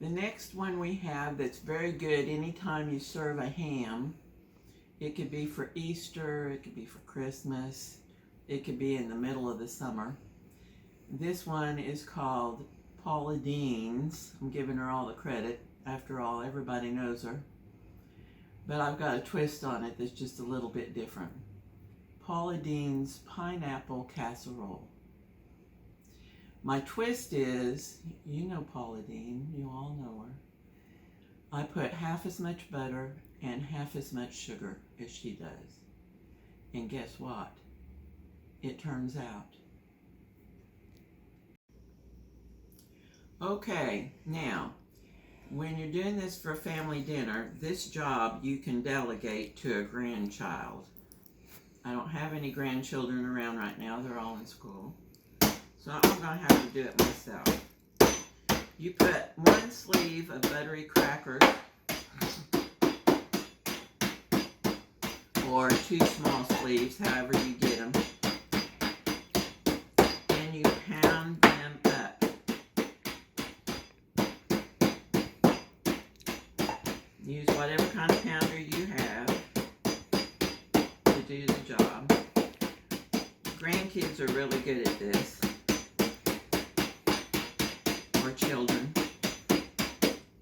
The next one we have that's very good anytime you serve a ham. It could be for Easter, it could be for Christmas, it could be in the middle of the summer. This one is called Paula Deen's. I'm giving her all the credit. After all, everybody knows her. But I've got a twist on it that's just a little bit different. Paula Deen's Pineapple Casserole. My twist is, you know Paula Deen, you all know her. I put half as much butter and half as much sugar as she does. And guess what? It turns out. Okay, now, when you're doing this for a family dinner, this job you can delegate to a grandchild. I don't have any grandchildren around right now, they're all in school. So I'm going to have to do it myself. You put one sleeve of buttery crackers or 2 small sleeves, however you get them. And you pound them up. Use whatever kind of pounder you have to do the job. Grandkids are really good at this. Or children.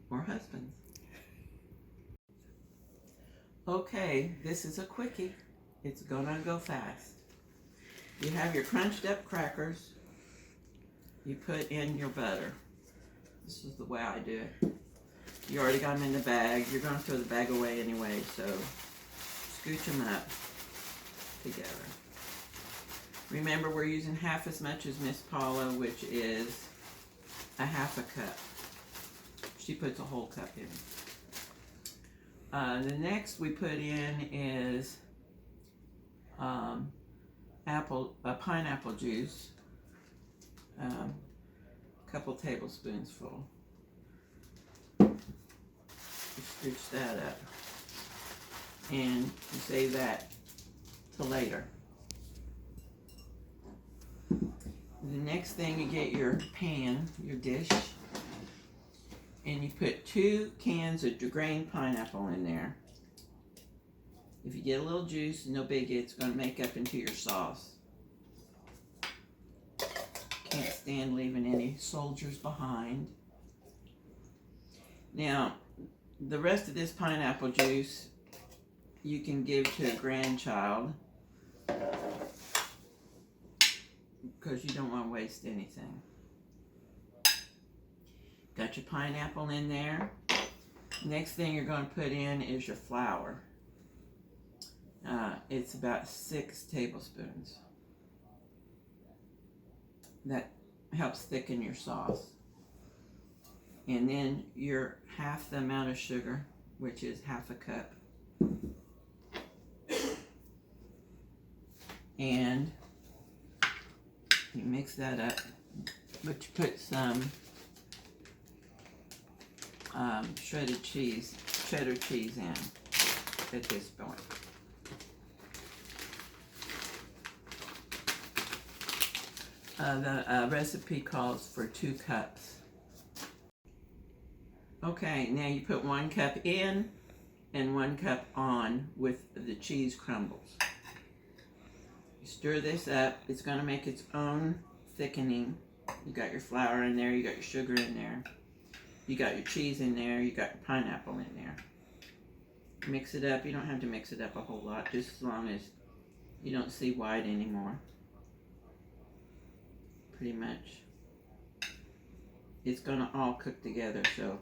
Or husbands. Okay, this is a quickie. It's gonna go fast. You have your crunched up crackers. You put in your butter. This is the way I do it. You already got them in the bag. You're gonna throw the bag away anyway, so scooch them up together. Remember, we're using half as much as Miss Paula, which is a half a cup. She puts a whole cup in. The next we put in is pineapple juice, a couple tablespoons full. You scooch that up, and you save that till later. The next thing, you get your pan, your dish, and you put 2 cans of drained pineapple in there. If you get a little juice, no biggie, it's going to make up into your sauce. Can't stand leaving any soldiers behind. Now, the rest of this pineapple juice you can give to a grandchild, because you don't want to waste anything. Got your pineapple in there. Next thing you're going to put in is your flour. It's about 6 tablespoons. That helps thicken your sauce. And then your half the amount of sugar, which is half a cup. And you mix that up, but you put some shredded cheese, cheddar cheese in at this point. The recipe calls for 2 cups. Okay, now you put 1 cup in and 1 cup on with the cheese crumbles. You stir this up. It's going to make its own thickening. You got your flour in there, you got your sugar in there, you got your cheese in there, you got your pineapple in there. Mix it up. You don't have to mix it up a whole lot, just as long as you don't see white anymore. Pretty much. It's going to all cook together, so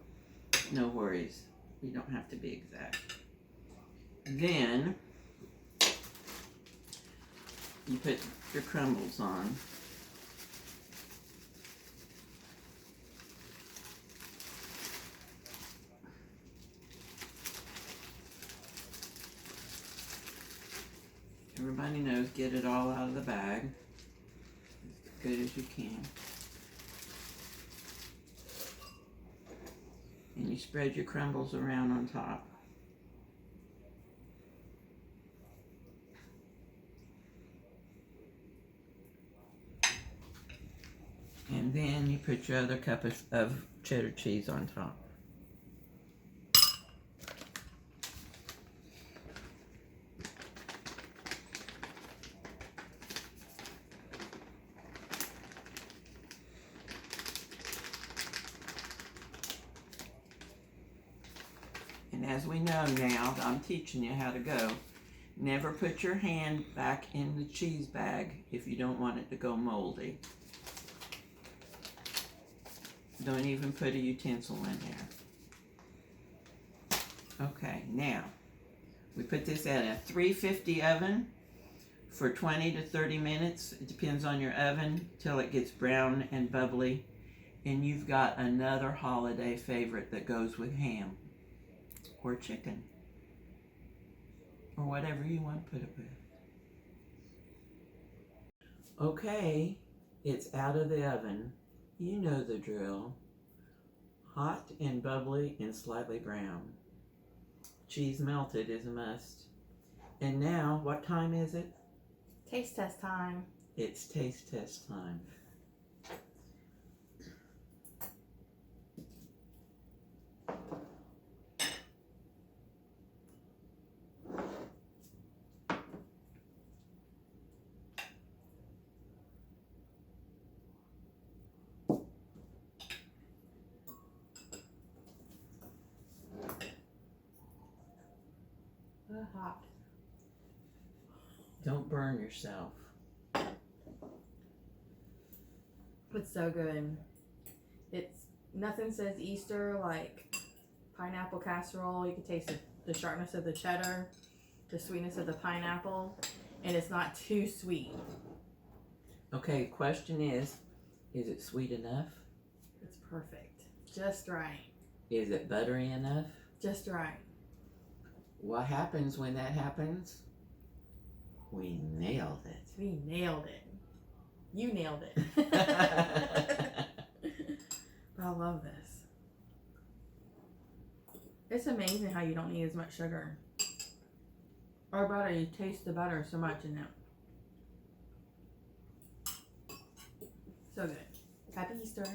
no worries. You don't have to be exact. Then you put your crumbles on. Everybody knows, get it all out of the bag as good as you can. And you spread your crumbles around on top. And then you put your other cup of cheddar cheese on top. And as we know now, I'm teaching you how to go. Never put your hand back in the cheese bag if you don't want it to go moldy. Don't even put a utensil in there. Okay, now we put this at a 350 oven for 20 to 30 minutes. It depends on your oven, till it gets brown and bubbly. And you've got another holiday favorite that goes with ham or chicken or whatever you want to put it with. Okay, it's out of the oven. You know the drill. Hot and bubbly and slightly brown. Cheese melted is a must. And now, what time is it? Taste test time. It's taste test time. Hot. Don't burn yourself. It's so good. It's nothing says Easter like pineapple casserole. You can taste the sharpness of the cheddar, the sweetness of the pineapple, and it's not too sweet. Okay, question is it sweet enough? It's perfect. Just right. Is it buttery enough? Just right. What happens when that happens? We nailed it. We nailed it. You nailed it. I love this. It's amazing how you don't need as much sugar or butter. You taste the butter so much in it. So good. Happy Easter.